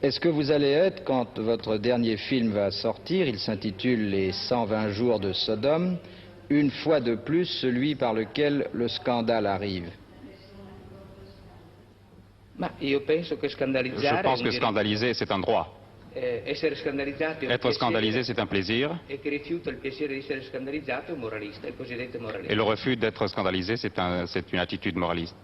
Est-ce que vous allez être, quand votre dernier film va sortir, il s'intitule Les 120 jours de Sodome, une fois de plus celui par lequel le scandale arrive? Je pense que scandaliser, c'est un droit. Être scandalisé, c'est un plaisir. Et le refus d'être scandalisé, c'est une attitude moraliste.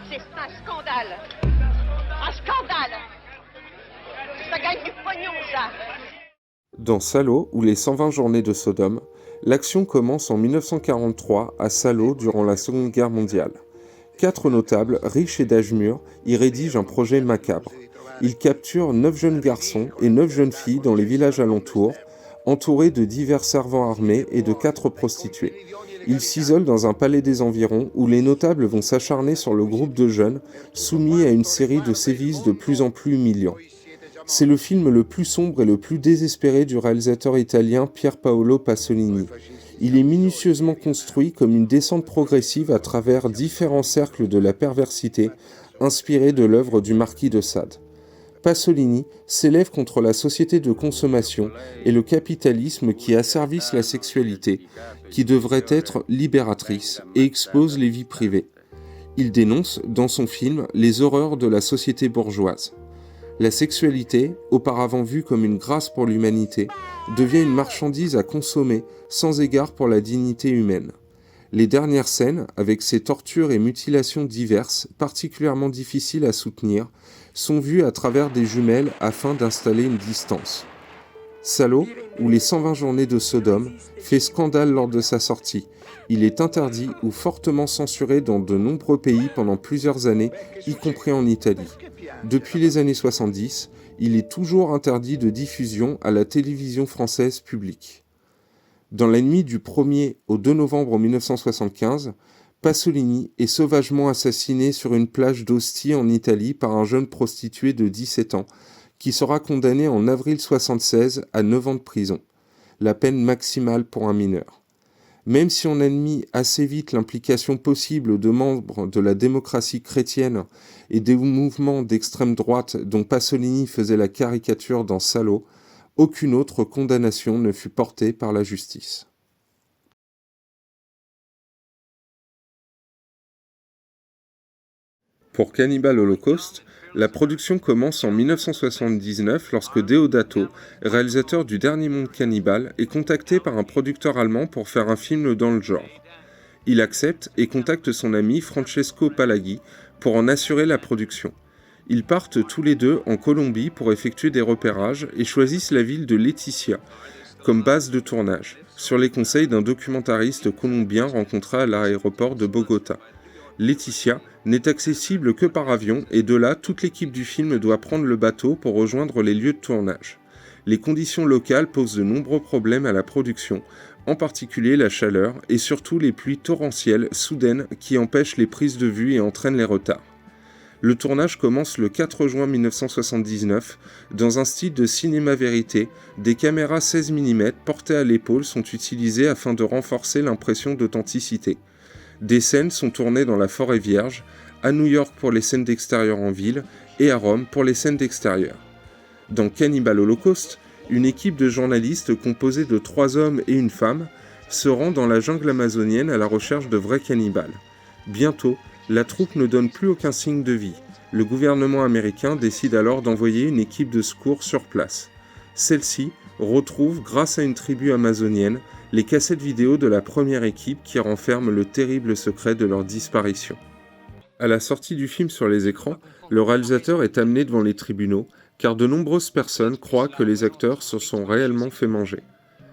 C'est un scandale. Un scandale. Ça gagne du pognon, ça. Dans Salo ou les 120 journées de Sodome, l'action commence en 1943 à Salo durant la Seconde Guerre mondiale. 4 notables, riches et d'âge mûr, y rédigent un projet macabre. Ils capturent 9 jeunes garçons et 9 jeunes filles dans les villages alentours, entourés de divers servants armés et de 4 prostituées. Ils s'isolent dans un palais des environs où les notables vont s'acharner sur le groupe de jeunes, soumis à une série de sévices de plus en plus humiliants. C'est le film le plus sombre et le plus désespéré du réalisateur italien Pier Paolo Pasolini. Il est minutieusement construit comme une descente progressive à travers différents cercles de la perversité, inspirés de l'œuvre du marquis de Sade. Pasolini s'élève contre la société de consommation et le capitalisme qui asservissent la sexualité, qui devrait être libératrice et expose les vies privées. Il dénonce, dans son film, les horreurs de la société bourgeoise. La sexualité, auparavant vue comme une grâce pour l'humanité, devient une marchandise à consommer sans égard pour la dignité humaine. Les dernières scènes, avec ses tortures et mutilations diverses, particulièrement difficiles à soutenir, sont vues à travers des jumelles afin d'installer une distance. Salo, ou les 120 journées de Sodome, fait scandale lors de sa sortie. Il est interdit ou fortement censuré dans de nombreux pays pendant plusieurs années, y compris en Italie. Depuis les années 70, il est toujours interdit de diffusion à la télévision française publique. Dans la nuit du 1er au 2 novembre 1975, Pasolini est sauvagement assassiné sur une plage d'Ostie en Italie par un jeune prostitué de 17 ans, qui sera condamné en avril 1976 à 9 ans de prison, la peine maximale pour un mineur. Même si on admit assez vite l'implication possible de membres de la démocratie chrétienne et des mouvements d'extrême droite dont Pasolini faisait la caricature dans Salo, aucune autre condamnation ne fut portée par la justice. Pour Cannibal Holocaust, la production commence en 1979 lorsque Deodato, réalisateur du Dernier Monde Cannibale, est contacté par un producteur allemand pour faire un film dans le genre. Il accepte et contacte son ami Francesco Palaghi pour en assurer la production. Ils partent tous les deux en Colombie pour effectuer des repérages et choisissent la ville de Leticia comme base de tournage, sur les conseils d'un documentariste colombien rencontré à l'aéroport de Bogota. Leticia n'est accessible que par avion et de là, toute l'équipe du film doit prendre le bateau pour rejoindre les lieux de tournage. Les conditions locales posent de nombreux problèmes à la production, en particulier la chaleur et surtout les pluies torrentielles soudaines qui empêchent les prises de vue et entraînent les retards. Le tournage commence le 4 juin 1979. Dans un style de cinéma vérité, des caméras 16 mm portées à l'épaule sont utilisées afin de renforcer l'impression d'authenticité. Des scènes sont tournées dans la forêt vierge, à New York pour les scènes d'extérieur en ville et à Rome pour les scènes d'extérieur. Dans Cannibal Holocaust, une équipe de journalistes composée de 3 hommes et une femme se rend dans la jungle amazonienne à la recherche de vrais cannibales. Bientôt, la troupe ne donne plus aucun signe de vie. Le gouvernement américain décide alors d'envoyer une équipe de secours sur place. Celle-ci retrouve, grâce à une tribu amazonienne, les cassettes vidéo de la première équipe qui renferment le terrible secret de leur disparition. À la sortie du film sur les écrans, le réalisateur est amené devant les tribunaux, car de nombreuses personnes croient que les acteurs se sont réellement fait manger.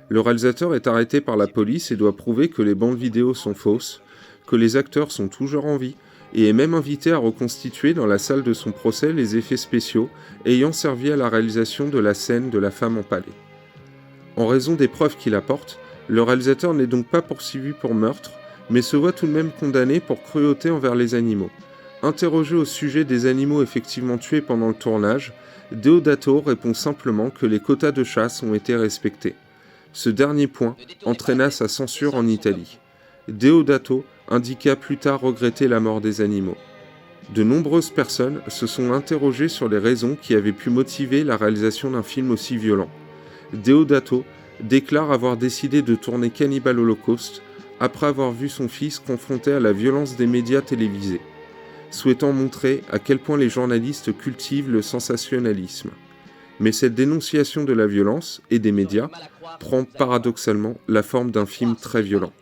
Le réalisateur est arrêté par la police et doit prouver que les bandes vidéo sont fausses, que les acteurs sont toujours en vie, et est même invité à reconstituer dans la salle de son procès les effets spéciaux ayant servi à la réalisation de la scène de la femme empalée. En raison des preuves qu'il apporte, le réalisateur n'est donc pas poursuivi pour meurtre, mais se voit tout de même condamné pour cruauté envers les animaux. Interrogé au sujet des animaux effectivement tués pendant le tournage, Deodato répond simplement que les quotas de chasse ont été respectés. Ce dernier point entraîna sa censure en Italie. Deodato indiqua plus tard regretter la mort des animaux. De nombreuses personnes se sont interrogées sur les raisons qui avaient pu motiver la réalisation d'un film aussi violent. Deodato déclare avoir décidé de tourner Cannibal Holocaust après avoir vu son fils confronté à la violence des médias télévisés, souhaitant montrer à quel point les journalistes cultivent le sensationnalisme. Mais cette dénonciation de la violence et des médias prend paradoxalement la forme d'un film très violent.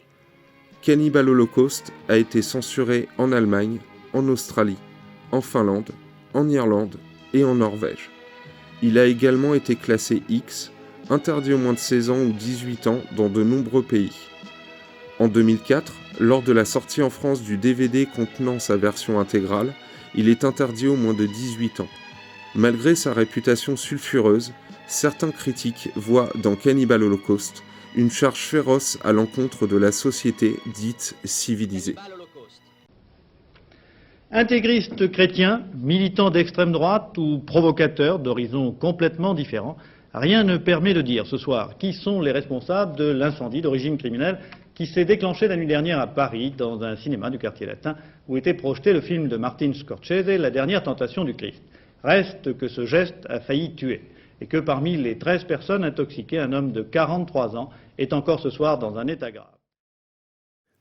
Cannibal Holocaust a été censuré en Allemagne, en Australie, en Finlande, en Irlande et en Norvège. Il a également été classé X, interdit aux moins de 16 ans ou 18 ans dans de nombreux pays. En 2004, lors de la sortie en France du DVD contenant sa version intégrale, il est interdit aux moins de 18 ans. Malgré sa réputation sulfureuse, certains critiques voient dans Cannibal Holocaust une charge féroce à l'encontre de la société dite civilisée. Intégristes chrétiens, militants d'extrême droite ou provocateurs d'horizons complètement différents, rien ne permet de dire ce soir qui sont les responsables de l'incendie d'origine criminelle qui s'est déclenché la nuit dernière à Paris, dans un cinéma du quartier latin, où était projeté le film de Martin Scorsese, La dernière tentation du Christ. Reste que ce geste a failli tuer, et que parmi les 13 personnes intoxiquées, un homme de 43 ans est encore ce soir dans un état grave.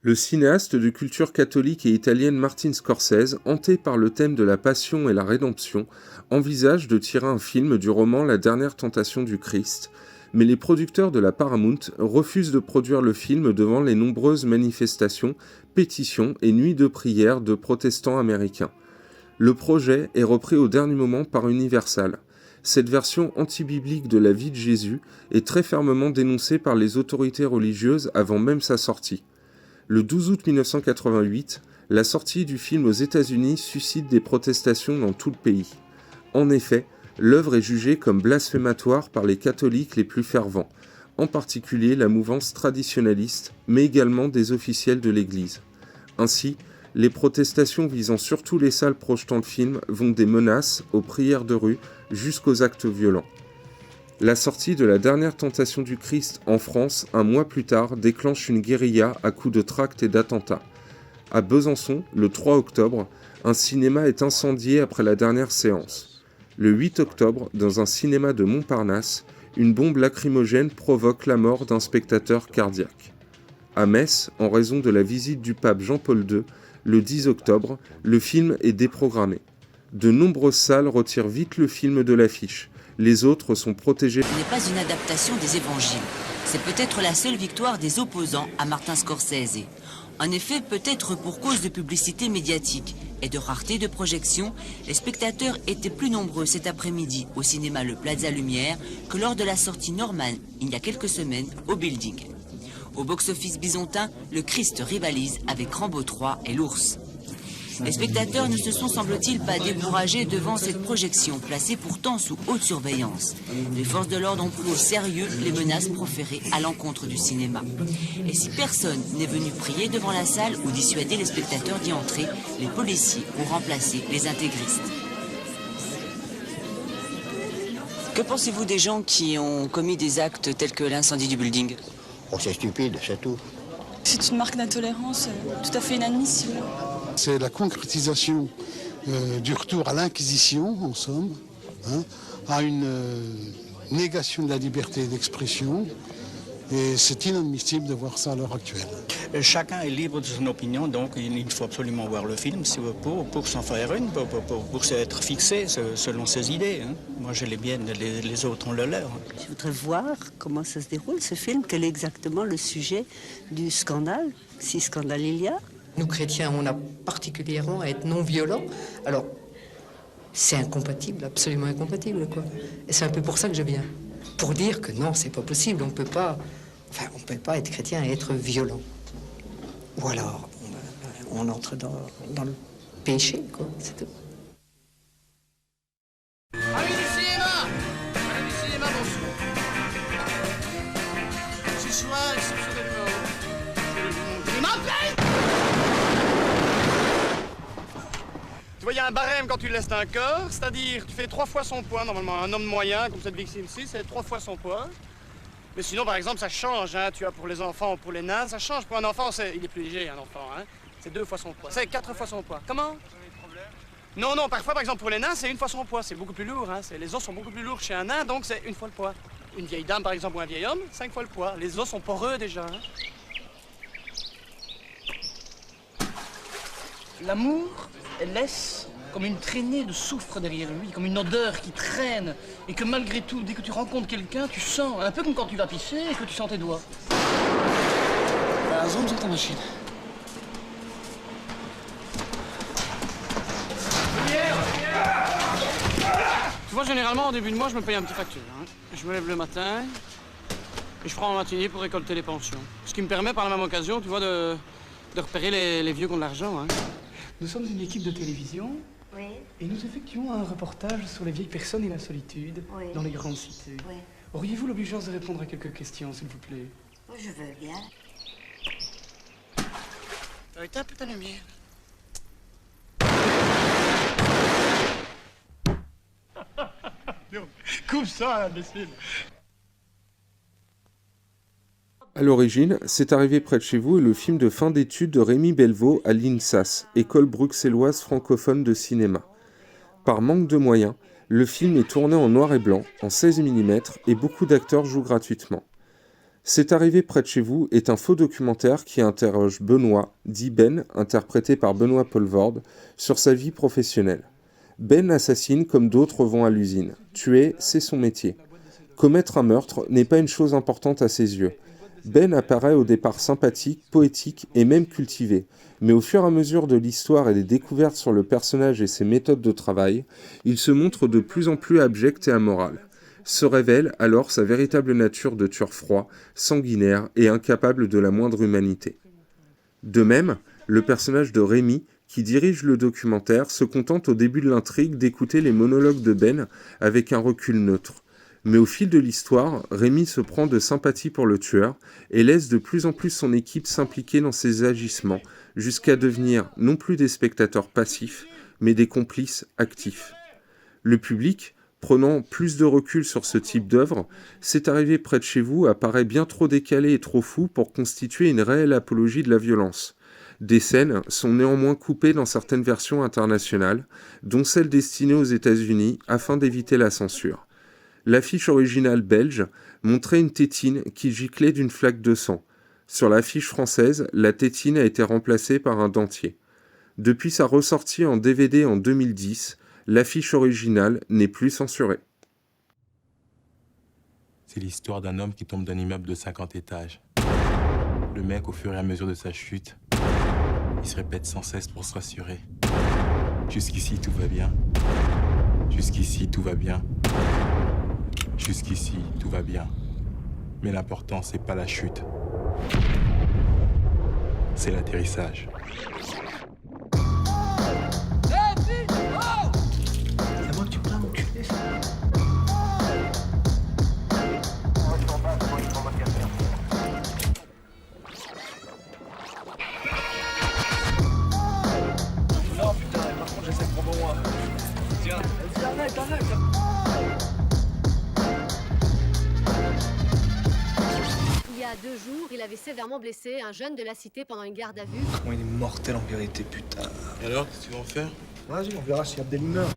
Le cinéaste de culture catholique et italienne Martin Scorsese, hanté par le thème de la passion et la rédemption, envisage de tirer un film du roman La dernière tentation du Christ, mais les producteurs de la Paramount refusent de produire le film devant les nombreuses manifestations, pétitions et nuits de prière de protestants américains. Le projet est repris au dernier moment par Universal. Cette version anti-biblique de la vie de Jésus est très fermement dénoncée par les autorités religieuses avant même sa sortie. Le 12 août 1988, la sortie du film aux États-Unis suscite des protestations dans tout le pays. En effet, l'œuvre est jugée comme blasphématoire par les catholiques les plus fervents, en particulier la mouvance traditionnaliste, mais également des officiels de l'Église. Ainsi, les protestations visant surtout les salles projetant le film vont des menaces aux prières de rue jusqu'aux actes violents. La sortie de La dernière tentation du Christ en France, un mois plus tard, déclenche une guérilla à coups de tracts et d'attentats. À Besançon, le 3 octobre, un cinéma est incendié après la dernière séance. Le 8 octobre, dans un cinéma de Montparnasse, une bombe lacrymogène provoque la mort d'un spectateur cardiaque. À Metz, en raison de la visite du pape Jean-Paul II, le 10 octobre, le film est déprogrammé. De nombreuses salles retirent vite le film de l'affiche. Les autres sont protégés. Ce n'est pas une adaptation des évangiles. C'est peut-être la seule victoire des opposants à Martin Scorsese. En effet, peut-être pour cause de publicité médiatique et de rareté de projection, les spectateurs étaient plus nombreux cet après-midi au cinéma Le Plaza Lumière que lors de la sortie Norman, il y a quelques semaines, au Building. Au box-office byzantin, le Christ rivalise avec Rambo 3 et l'Ours. Les spectateurs ne se sont, semble-t-il, pas découragés devant cette projection, placée pourtant sous haute surveillance. Les forces de l'ordre ont pris au sérieux les menaces proférées à l'encontre du cinéma. Et si personne n'est venu prier devant la salle ou dissuader les spectateurs d'y entrer, les policiers ont remplacé les intégristes. Que pensez-vous des gens qui ont commis des actes tels que l'incendie du Building ? Oh, c'est stupide, c'est tout. C'est une marque d'intolérance tout à fait inadmissible. C'est la concrétisation du retour à l'Inquisition, en somme, à une négation de la liberté d'expression. Et c'est inadmissible de voir ça à l'heure actuelle. Chacun est libre de son opinion, donc il faut absolument voir le film pour s'en faire une, pour être fixé selon ses idées. Moi j'ai les miennes, les autres ont le leur. Je voudrais voir comment ça se déroule ce film, quel est exactement le sujet du scandale, si scandale il y a. Nous, chrétiens, on a particulièrement à être non-violents. Alors, c'est incompatible, absolument incompatible, quoi. Et c'est un peu pour ça que je viens. Pour dire que non, c'est pas possible, on peut pas être chrétien et être violent. Ou alors, on entre dans le péché, quoi, c'est tout. Amis du cinéma! Amis du cinéma, bonsoir. Ce soir, exceptionnellement, je vais vous montrer ma plaie! Tu vois, il y a un barème quand tu laisses un corps, c'est-à-dire tu fais 3 fois son poids, normalement. Un homme moyen, comme cette victime-ci, c'est 3 fois son poids. Mais sinon, par exemple, ça change, hein. Tu as pour les enfants ou pour les nains, ça change. Pour un enfant, il est plus léger, un enfant, hein. C'est 2 fois son poids. C'est 4 fois son poids. Comment? Non, non, parfois, par exemple, pour les nains, c'est 1 fois son poids. C'est beaucoup plus lourd, hein. Les os sont beaucoup plus lourds chez un nain, donc c'est 1 fois le poids. Une vieille dame, par exemple, ou un vieil homme, 5 fois le poids. Les os sont poreux, déjà, hein. L'amour, elle laisse comme une traînée de soufre derrière lui, comme une odeur qui traîne, et que malgré tout, dès que tu rencontres quelqu'un, tu sens, un peu comme quand tu vas pisser et que tu sens tes doigts. Zone sur ta machine. Tu vois, généralement, au début de mois, je me paye un petit facture. Hein. Je me lève le matin et je prends un matinée pour récolter les pensions. Ce qui me permet, par la même occasion, tu vois, de repérer les vieux qui ont de l'argent. Hein. Nous sommes une équipe de télévision. Oui. Et nous effectuons un reportage sur les vieilles personnes et la solitude dans les grandes cités. Oui. Auriez-vous l'obligeance de répondre à quelques questions, s'il vous plaît? Je veux bien. Éteins un peu ta lumière. Coupe ça, imbécile. À l'origine, C'est arrivé près de chez vous est le film de fin d'études de Rémi Belvaux à l'INSAS, École bruxelloise francophone de cinéma. Par manque de moyens, le film est tourné en noir et blanc, en 16 mm, et beaucoup d'acteurs jouent gratuitement. C'est arrivé près de chez vous est un faux documentaire qui interroge Benoît, dit Ben, interprété par Benoît Poelvoorde, sur sa vie professionnelle. Ben assassine comme d'autres vont à l'usine. Tuer, c'est son métier. Commettre un meurtre n'est pas une chose importante à ses yeux. Ben apparaît au départ sympathique, poétique et même cultivé, mais au fur et à mesure de l'histoire et des découvertes sur le personnage et ses méthodes de travail, il se montre de plus en plus abject et amoral. Se révèle alors sa véritable nature de tueur froid, sanguinaire et incapable de la moindre humanité. De même, le personnage de Rémi, qui dirige le documentaire, se contente au début de l'intrigue d'écouter les monologues de Ben avec un recul neutre. Mais au fil de l'histoire, Rémi se prend de sympathie pour le tueur et laisse de plus en plus son équipe s'impliquer dans ses agissements, jusqu'à devenir non plus des spectateurs passifs, mais des complices actifs. Le public, prenant plus de recul sur ce type d'œuvre, C'est arrivé près de chez vous apparaît bien trop décalé et trop fou pour constituer une réelle apologie de la violence. Des scènes sont néanmoins coupées dans certaines versions internationales, dont celle destinée aux États-Unis afin d'éviter la censure. L'affiche originale belge montrait une tétine qui giclait d'une flaque de sang. Sur l'affiche française, la tétine a été remplacée par un dentier. Depuis sa ressortie en DVD en 2010, l'affiche originale n'est plus censurée. C'est l'histoire d'un homme qui tombe d'un immeuble de 50 étages. Le mec, au fur et à mesure de sa chute, il se répète sans cesse pour se rassurer. Jusqu'ici, tout va bien. Jusqu'ici, tout va bien. Jusqu'ici, tout va bien. Mais l'important, c'est pas la chute. C'est l'atterrissage. Il y a 2 jours, il avait sévèrement blessé un jeune de la cité pendant une garde à vue. Comment il est mortel en vérité, putain. Et alors, qu'est-ce qu'ils vont faire? Vas-y, on verra si Abdel meurt.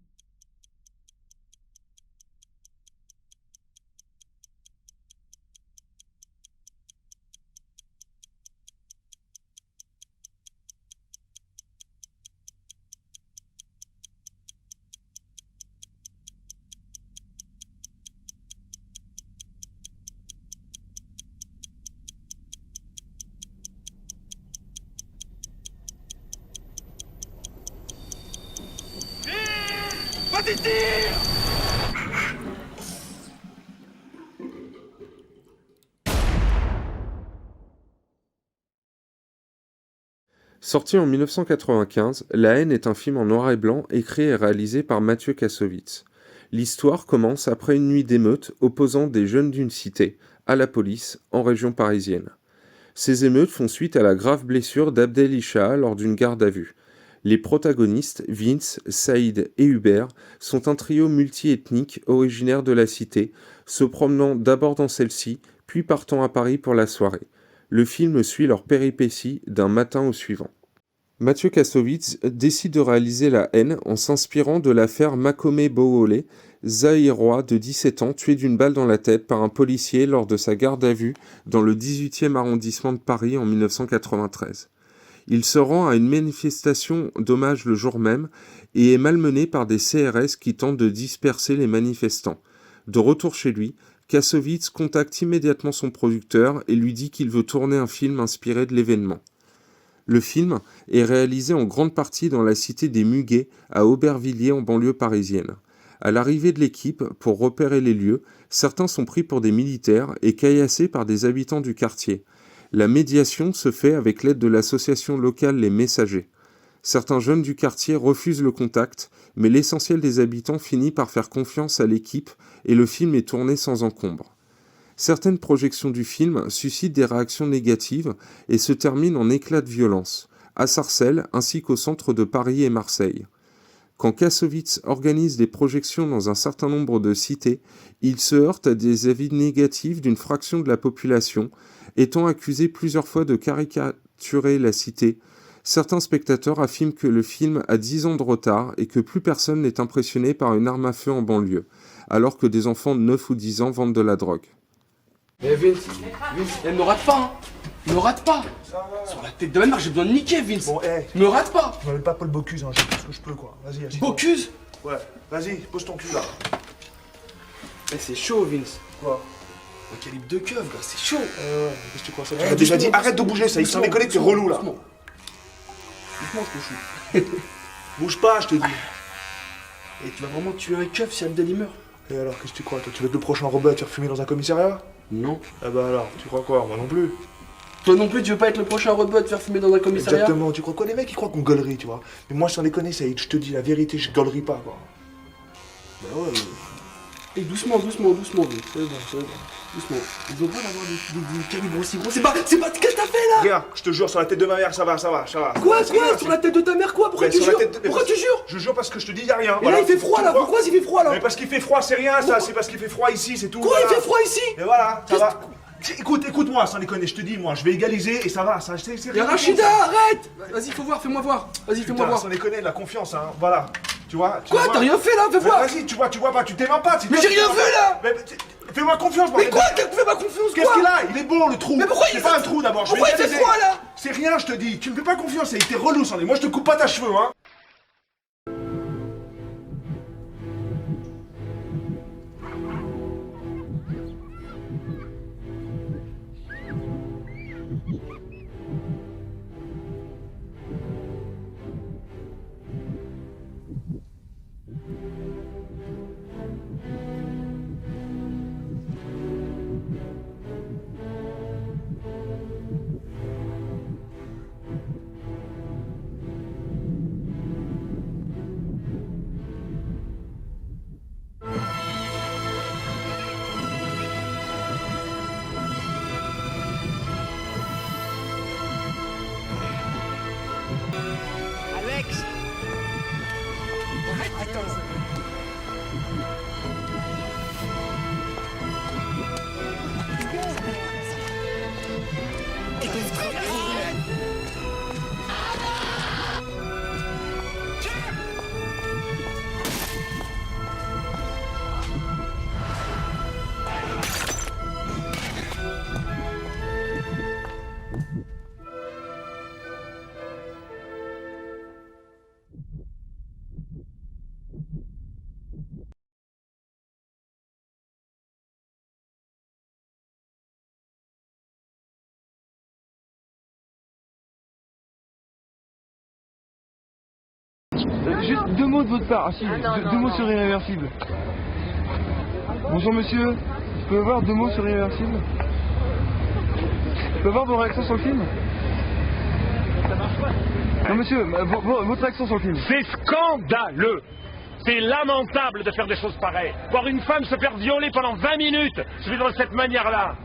tire! Sorti en 1995, La haine est un film en noir et blanc écrit et réalisé par Mathieu Kassovitz. L'histoire commence après une nuit d'émeutes opposant des jeunes d'une cité à la police en région parisienne. Ces émeutes font suite à la grave blessure d'Abdel Ishaa lors d'une garde à vue. Les protagonistes, Vince, Saïd et Hubert, sont un trio multi-ethnique originaire de la cité, se promenant d'abord dans celle-ci, puis partant à Paris pour la soirée. Le film suit leurs péripéties d'un matin au suivant. Mathieu Kassovitz décide de réaliser La haine en s'inspirant de l'affaire Makome Bowole, zaïrois de 17 ans tué d'une balle dans la tête par un policier lors de sa garde à vue dans le 18e arrondissement de Paris en 1993. Il se rend à une manifestation d'hommage le jour même et est malmené par des CRS qui tentent de disperser les manifestants. De retour chez lui, Kassovitz contacte immédiatement son producteur et lui dit qu'il veut tourner un film inspiré de l'événement. Le film est réalisé en grande partie dans la cité des Muguets, à Aubervilliers en banlieue parisienne. À l'arrivée de l'équipe, pour repérer les lieux, certains sont pris pour des militaires et caillassés par des habitants du quartier. La médiation se fait avec l'aide de l'association locale Les Messagers. Certains jeunes du quartier refusent le contact, mais l'essentiel des habitants finit par faire confiance à l'équipe et le film est tourné sans encombre. Certaines projections du film suscitent des réactions négatives et se terminent en éclats de violence, à Sarcelles ainsi qu'au centre de Paris et Marseille. Quand Kassovitz organise des projections dans un certain nombre de cités, il se heurte à des avis négatifs d'une fraction de la population, étant accusé plusieurs fois de caricaturer la cité. Certains spectateurs affirment que le film a 10 ans de retard et que plus personne n'est impressionné par une arme à feu en banlieue, alors que des enfants de 9 ou 10 ans vendent de la drogue. Eh Vince, elle me rate pas, hein. Me rate pas. Sur la tête de ma mère, j'ai besoin de niquer, Vince. Bon, me rate pas. Je m'appelle pas Paul Bocuse, hein, je fais ce que je peux, quoi. Vas-y, assieds-toi. Bocuse? Ouais, vas-y, pose ton cul, là. Eh, c'est chaud, Vince. Quoi? Un calibre de keuf, gars, c'est chaud. Ouais, qu'est-ce que tu crois ça? Tu m'as déjà dit, arrête de bouger, ça, il s'en déconne, t'es relou, là. Doucement, je te chou. Bouge pas, je te dis. Et tu vas vraiment tuer un keuf si Abdel meurt? Et alors, qu'est-ce que tu crois? Toi, tu veux être le prochain robot à te faire fumer dans un commissariat? Non. Ah bah alors, tu crois quoi? Moi non plus. Toi non plus, tu veux pas être le prochain robot à te faire fumer dans un commissariat? Exactement, tu crois quoi? Les mecs, ils croient qu'on gaulerie, tu vois. Mais moi, sans déconner, ça, je te dis la vérité, je gaulerie pas, quoi. Bah ouais, Et doucement, Vince. C'est bon. Doucement. Ils ont beau d'avoir des calibres aussi gros. C'est pas ce que t'as fait là! Regarde, je te jure, sur la tête de ma mère, ça va. Quoi? Sur la tête de ta mère, quoi? Pourquoi tu jures? Pourquoi tu jures? Je jure parce que je te dis, y'a rien. Et là, il fait froid là. Pourquoi il fait froid là? Mais parce qu'il fait froid, c'est rien ça. C'est parce qu'il fait froid ici, c'est tout. Quoi, il fait froid ici? Et voilà, ça va. Écoute-moi, sans déconner, je te dis, moi, je vais égaliser et ça va, c'est rien. Rachida, arrête! Vas-y, fais-moi voir. Vas-y, fais-moi voir. Sans déconner, de la confiance, hein, voilà. Tu vois? Quoi? T'as rien fait là? Fais voir! Vas-y, tu vois pas, tu t'aimes pas. Mais j'ai rien fait là! Fais-moi confiance, Mais quoi? Fais-moi confiance, Qu'est-ce qu'il a? Il est beau le trou. Mais pourquoi c'est pas un trou d'abord? Pourquoi il fait froid là? C'est rien, je te dis. Tu me fais pas confiance, t'es relou, sans déconner. Moi, je te coupe pas ta cheveux, hein. Juste 2 mots de votre part. Ah si, deux mots sur Irréversible. Bonjour monsieur, je peux avoir 2 mots sur Irréversible? Je peux avoir vos réactions sur le film? Non monsieur, votre réaction sur le film? C'est scandaleux! C'est lamentable de faire des choses pareilles. Voir une femme se faire violer pendant 20 minutes, de cette manière-là.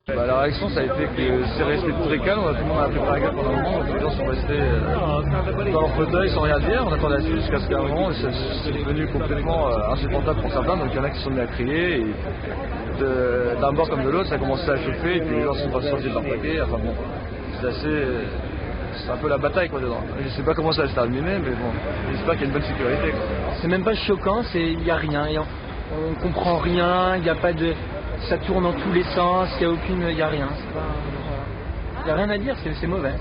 La réaction, ça a été que c'est resté très calme, tout le monde a fait pas la gueule pendant un moment, les gens sont restés dans leur fauteuil sans rien dire, on attendait la suite jusqu'à ce qu'à un moment, c'est devenu complètement insupportable pour certains, donc il y en a qui se sont mis à crier, et d'un bord comme de l'autre, ça a commencé à chauffer, et puis les gens sont pas sortis de leur paquet, enfin bon, c'est un peu la bataille quoi dedans. Je sais pas comment ça va se terminer, mais bon, j'espère qu'il y a une bonne sécurité. C'est même pas choquant, il y a rien, on comprend rien, il n'y a pas de... Ça tourne dans tous les sens, il n'y a rien. Il n'y a rien à dire, c'est mauvais.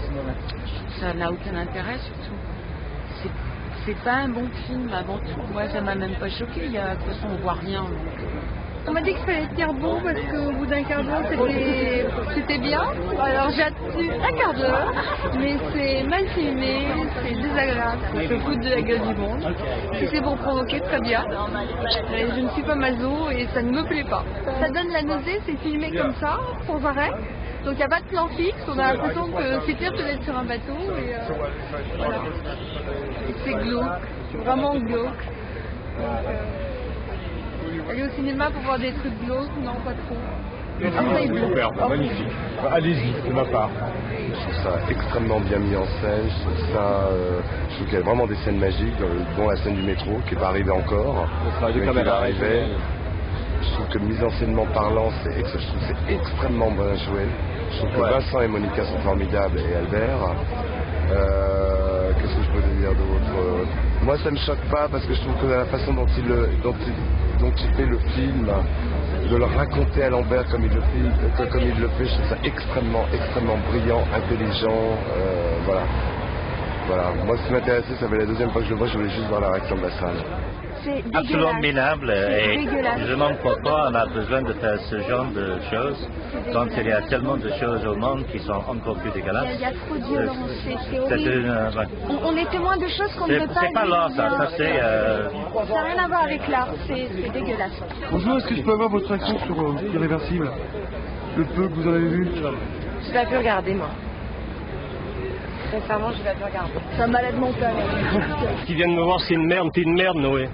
Ça n'a aucun intérêt surtout. C'est pas un bon film avant tout. Moi ça m'a même pas choqué, de toute façon on voit rien. On m'a dit qu'il fallait tenir bon parce qu'au bout d'un quart d'heure c'était bien. Alors j'ai attendu un quart d'heure, mais c'est mal filmé, c'est désagréable, ça se fout de la gueule du monde. Si c'est pour provoquer, très bien. Mais je ne suis pas maso et ça ne me plaît pas. Ça donne la nausée, c'est filmé comme ça, sans arrêt. Donc il n'y a pas de plan fixe, on a l'impression que c'est pire que d'être sur un bateau. Et voilà. Et c'est glauque, c'est vraiment glauque. Aller au cinéma pour voir des trucs glauques, non pas trop. Superbe, magnifique. Allez-y, de ma part. Je trouve ça extrêmement bien mis en scène, je trouve qu'il y a vraiment des scènes magiques, dont la scène du métro qui n'est pas arrivée encore. Le travail de arrivé. Je trouve que mise en scènement parlant, je trouve que c'est extrêmement bien joué. Je trouve que Vincent et Monica sont formidables et Albert. Qu'est-ce que je peux te dire d'autre? Moi ça me choque pas parce que je trouve que la façon dont il fait le film, de le raconter à l'envers comme il le fait, je trouve ça extrêmement brillant, intelligent, voilà. Moi ce qui m'intéressait, ça fait la deuxième fois que je le vois, je voulais juste voir la réaction de la salle. Absolument minable et je n'en crois pas, on a besoin de faire ce genre de choses quand il y a tellement de choses au monde qui sont encore plus dégueulasses. Il y a trop de violence, c'est horrible. On est témoin de choses qu'on ne peut pas... C'est pas l'art ça c'est... Ça n'a rien à voir avec l'art, c'est dégueulasse. Bonjour, est-ce que je peux avoir votre réaction sur Irréversible? Le peu que vous en avez vu? Je vais plus regarder moi. Sincèrement, je vais plus regarder. C'est un malade mental. Qui viennent me voir, c'est une merde, t'es une merde Noé.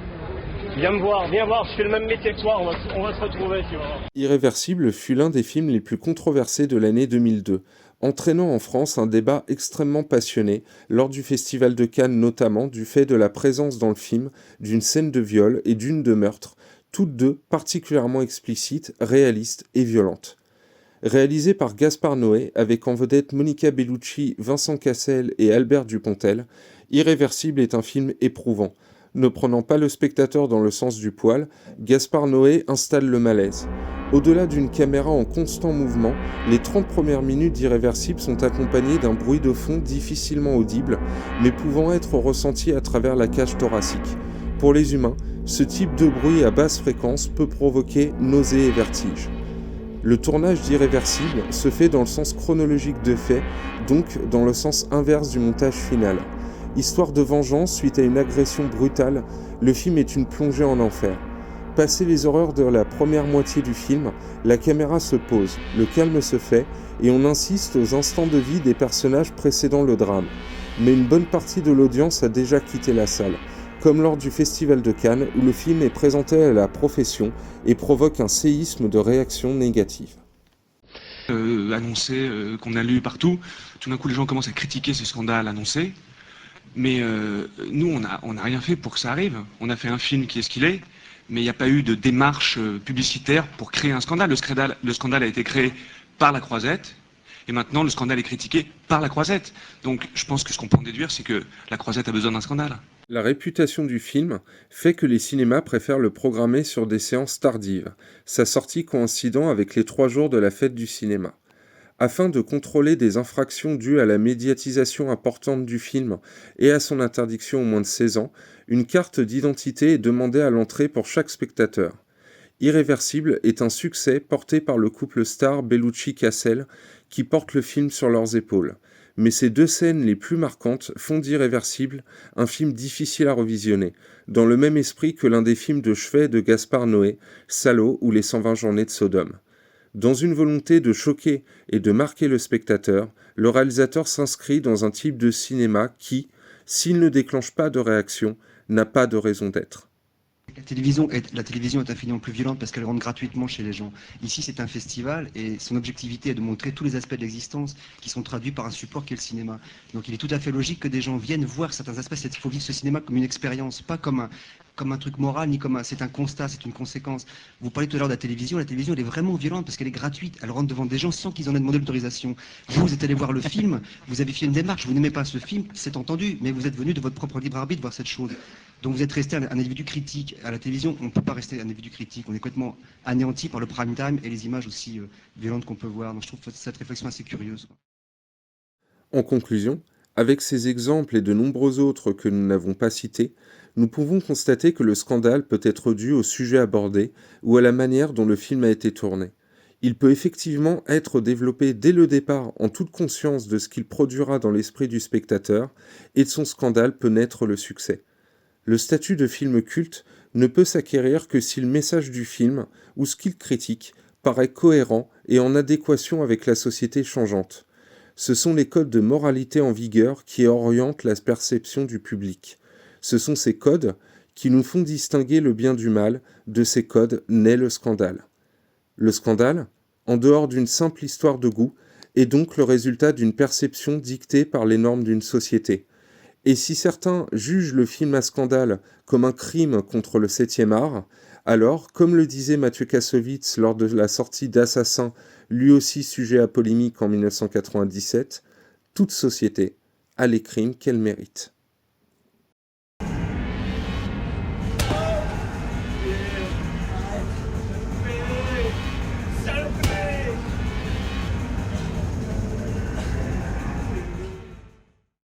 Viens voir, je fais le même métier que toi, on va se retrouver, tu vois. Irréversible fut l'un des films les plus controversés de l'année 2002, entraînant en France un débat extrêmement passionné, lors du Festival de Cannes notamment, du fait de la présence dans le film d'une scène de viol et d'une de meurtre, toutes deux particulièrement explicites, réalistes et violentes. Réalisé par Gaspard Noé, avec en vedette Monica Bellucci, Vincent Cassel et Albert Dupontel, Irréversible est un film éprouvant. Ne prenant pas le spectateur dans le sens du poil, Gaspard Noé installe le malaise. Au-delà d'une caméra en constant mouvement, les 30 premières minutes d'Irréversible sont accompagnées d'un bruit de fond difficilement audible, mais pouvant être ressenti à travers la cage thoracique. Pour les humains, ce type de bruit à basse fréquence peut provoquer nausées et vertiges. Le tournage d'Irréversible se fait dans le sens chronologique de fait, donc dans le sens inverse du montage final. Histoire de vengeance suite à une agression brutale, le film est une plongée en enfer. Passé les horreurs de la première moitié du film, la caméra se pose, le calme se fait et on insiste aux instants de vie des personnages précédant le drame. Mais une bonne partie de l'audience a déjà quitté la salle, comme lors du Festival de Cannes où le film est présenté à la profession et provoque un séisme de réactions négatives. Annoncé, qu'on a lu partout, tout d'un coup les gens commencent à critiquer ce scandale annoncé. Mais nous, on n'a rien fait pour que ça arrive. On a fait un film qui est ce qu'il est, mais il n'y a pas eu de démarche publicitaire pour créer un scandale. Le scandale a été créé par la Croisette, et maintenant le scandale est critiqué par la Croisette. Donc je pense que ce qu'on peut en déduire, c'est que la Croisette a besoin d'un scandale. La réputation du film fait que les cinémas préfèrent le programmer sur des séances tardives, sa sortie coïncidant avec les 3 jours de la fête du cinéma. Afin de contrôler des infractions dues à la médiatisation importante du film et à son interdiction aux moins de 16 ans, une carte d'identité est demandée à l'entrée pour chaque spectateur. Irréversible est un succès porté par le couple star Bellucci-Cassel qui porte le film sur leurs épaules. Mais ces deux scènes les plus marquantes font d'Irréversible un film difficile à revisionner, dans le même esprit que l'un des films de chevet de Gaspard Noé, Salaud ou Les 120 journées de Sodome. Dans une volonté de choquer et de marquer le spectateur, le réalisateur s'inscrit dans un type de cinéma qui, s'il ne déclenche pas de réaction, n'a pas de raison d'être. La télévision est infiniment plus violente parce qu'elle rentre gratuitement chez les gens. Ici, c'est un festival et son objectivité est de montrer tous les aspects de l'existence qui sont traduits par un support qui est le cinéma. Donc il est tout à fait logique que des gens viennent voir certains aspects. Il faut vivre ce cinéma comme une expérience, pas comme un truc moral, ni comme c'est un constat, c'est une conséquence. Vous parlez tout à l'heure de la télévision elle est vraiment violente parce qu'elle est gratuite. Elle rentre devant des gens sans qu'ils en aient demandé l'autorisation. Vous êtes allé voir le film, vous avez fait une démarche, vous n'aimez pas ce film, c'est entendu, mais vous êtes venu de votre propre libre arbitre voir cette chose. Donc vous êtes resté un individu critique. À la télévision, on ne peut pas rester un individu critique. On est complètement anéanti par le prime time et les images aussi violentes qu'on peut voir. Donc je trouve cette réflexion assez curieuse. En conclusion, avec ces exemples et de nombreux autres que nous n'avons pas cités, nous pouvons constater que le scandale peut être dû au sujet abordé ou à la manière dont le film a été tourné. Il peut effectivement être développé dès le départ en toute conscience de ce qu'il produira dans l'esprit du spectateur, et de son scandale peut naître le succès. Le statut de film culte ne peut s'acquérir que si le message du film, ou ce qu'il critique, paraît cohérent et en adéquation avec la société changeante. Ce sont les codes de moralité en vigueur qui orientent la perception du public. Ce sont ces codes qui nous font distinguer le bien du mal. De ces codes naît le scandale. Le scandale, en dehors d'une simple histoire de goût, est donc le résultat d'une perception dictée par les normes d'une société. Et si certains jugent le film à scandale comme un crime contre le 7e art, alors, comme le disait Mathieu Kassovitz lors de la sortie d'Assassin, lui aussi sujet à polémique en 1997, toute société a les crimes qu'elle mérite.